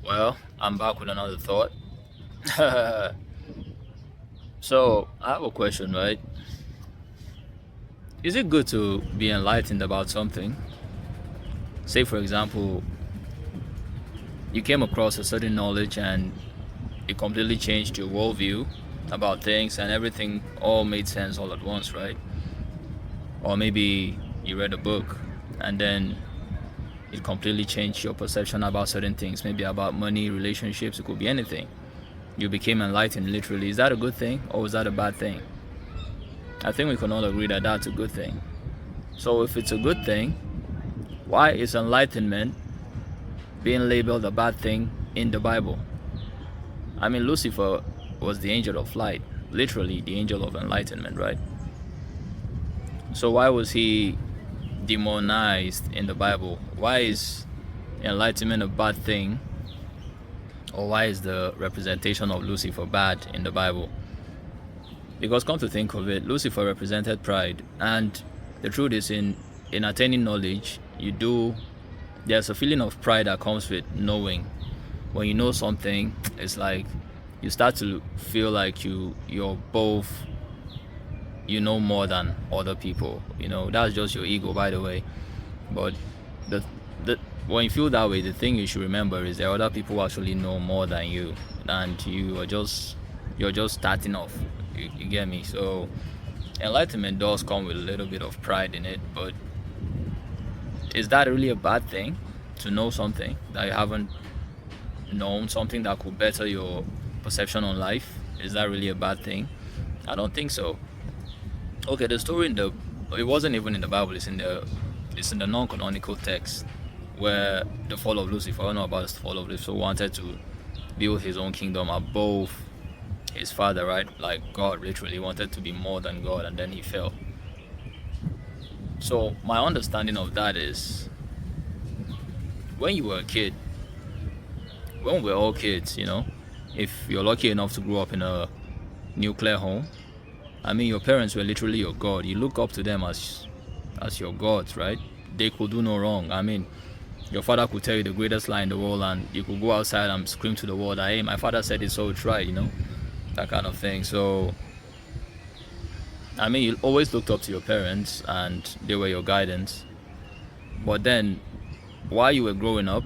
Well, I'm back with another thought. So, I have a question, right? Is it good to be enlightened about something? Say, for example, you came across a certain knowledge and it completely changed your worldview about things and everything all made sense all at once, right? Or maybe you read a book and then it completely changed your perception about certain things, maybe about money, relationships, it could be anything. You became enlightened literally. Is that a good thing or is that a bad thing? I think we can all agree that that's a good thing. So if it's a good thing, why is enlightenment being labeled a bad thing in the Bible? I mean, Lucifer was the angel of light, literally the angel of enlightenment, right? So why was he demonized in the Bible? Why is enlightenment a bad thing? Or why is the representation of Lucifer bad in the Bible? Because come to think of it, Lucifer represented pride, and the truth is in attaining knowledge, there's a feeling of pride that comes with knowing. When you know something, it's like you start to feel like you're both, you know more than other people. That's just your ego, by the way. But the when you feel that way, the thing you should remember is there are other people who actually know more than you, and you're just starting off. You get me? So enlightenment does come with a little bit of pride in it, but is that really a bad thing? To know something that you haven't known, something that could better your perception on life, is that really a bad thing? I don't think so. Okay, the story it wasn't even in the Bible, it's in the non-canonical text, where the fall of Lucifer, I don't know about the fall of Lucifer, wanted to build his own kingdom above his father, right? Like God literally wanted to be more than God, and then he fell. So my understanding of that is, when you were a kid, when we're all kids, if you're lucky enough to grow up in a nuclear home, I mean, your parents were literally your God. You look up to them as your gods, right? They could do no wrong. I mean, your father could tell you the greatest lie in the world, and you could go outside and scream to the world, hey, my father said it, so it's right, that kind of thing. So I mean, you always looked up to your parents and they were your guidance. But then while you were growing up,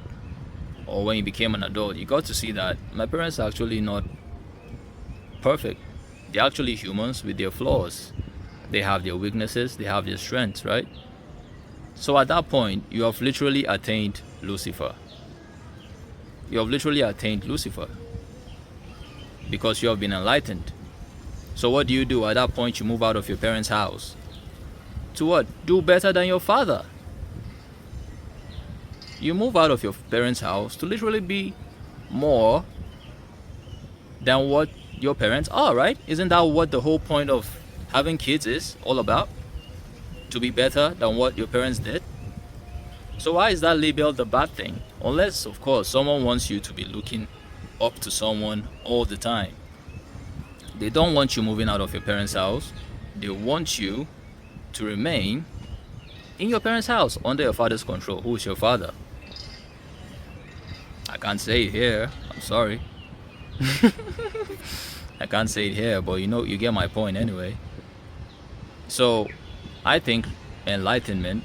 or when you became an adult, you got to see that my parents are actually not perfect. They're actually humans with their flaws. They have their weaknesses, they have their strengths, right? So at that point, you have literally attained Lucifer. You have literally attained Lucifer because you have been enlightened. So what do? At that point, you move out of your parents' house to what? Do better than your father. You move out of your parents' house to literally be more than what your parents are, right? Isn't that what the whole point of having kids is all about? To be better than what your parents did? So why is that labeled the bad thing? Unless, of course, someone wants you to be looking up to someone all the time. They don't want you moving out of your parents' house. They want you to remain in your parents' house under your father's control. Who is your father? I can't say it here. I'm sorry. I can't say it here, but you get my point anyway. So I think enlightenment,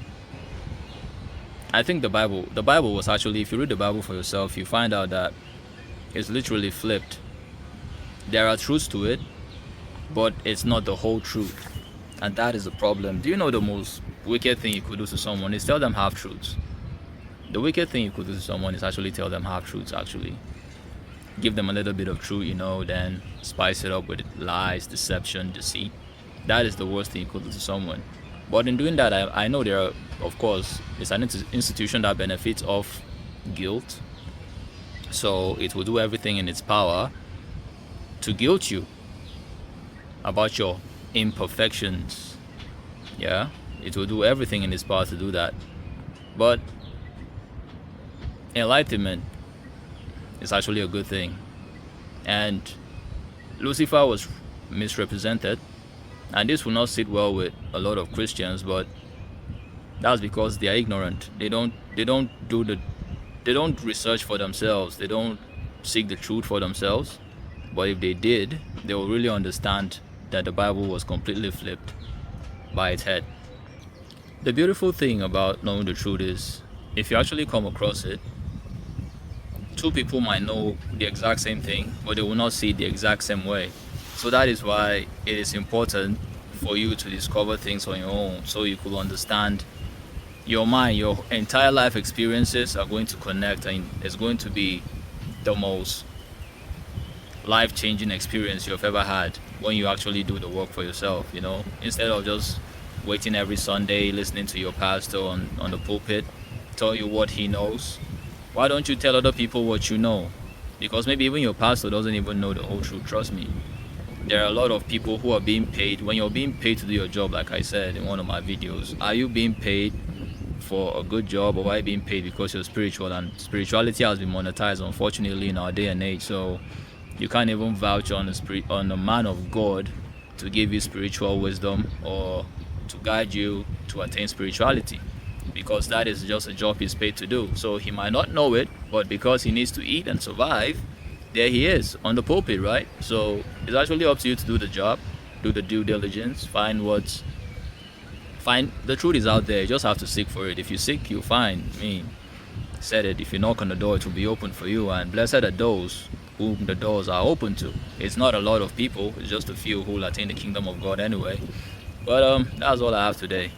I think the Bible was actually, if you read the Bible for yourself, you find out that it's literally flipped. There are truths to it, but it's not the whole truth. And that is the problem. Do you know the most wicked thing you could do to someone is tell them half-truths? The wicked thing you could do to someone is actually tell them half-truths, actually. Give them a little bit of truth, then spice it up with lies, deception, deceit. That is the worst thing you could do to someone. But in doing that, I know there are, of course, it's an institution that benefits off guilt. So it will do everything in its power to guilt you about your imperfections. Yeah, it will do everything in its power to do that. But enlightenment is actually a good thing. And Lucifer was misrepresented, and this will not sit well with a lot of Christians, but that's because they are ignorant. They don't they don't research for themselves, they don't seek the truth for themselves. But if they did, they will really understand that the Bible was completely flipped by its head. The beautiful thing about knowing the truth is, if you actually come across it, two people might know the exact same thing, but they will not see it the exact same way. So that is why it is important for you to discover things on your own, so you could understand your mind. Your entire life experiences are going to connect, and it's going to be the most life-changing experience you've ever had when you actually do the work for yourself, instead of just waiting every Sunday, listening to your pastor on the pulpit tell you what he knows. Why don't you tell other people what you know? Because maybe even your pastor doesn't even know the whole truth. Trust me. There are a lot of people who are being paid. When you're being paid to do your job, like I said in one of my videos, are you being paid for a good job, or are you being paid because you're spiritual? And spirituality has been monetized, unfortunately, in our day and age. So you can't even vouch on a man of God to give you spiritual wisdom or to guide you to attain spirituality, because that is just a job he's paid to do. So he might not know it, but because he needs to eat and survive, there he is on the pulpit, right? So it's actually up to you to do the job, do the due diligence, find the truth is out there. You just have to seek for it. If you seek, you'll find. Said it, if you knock on the door, it will be open for you, and blessed are those whom the doors are open to. It's not a lot of people, it's just a few who will attain the kingdom of God anyway. But that's all I have today.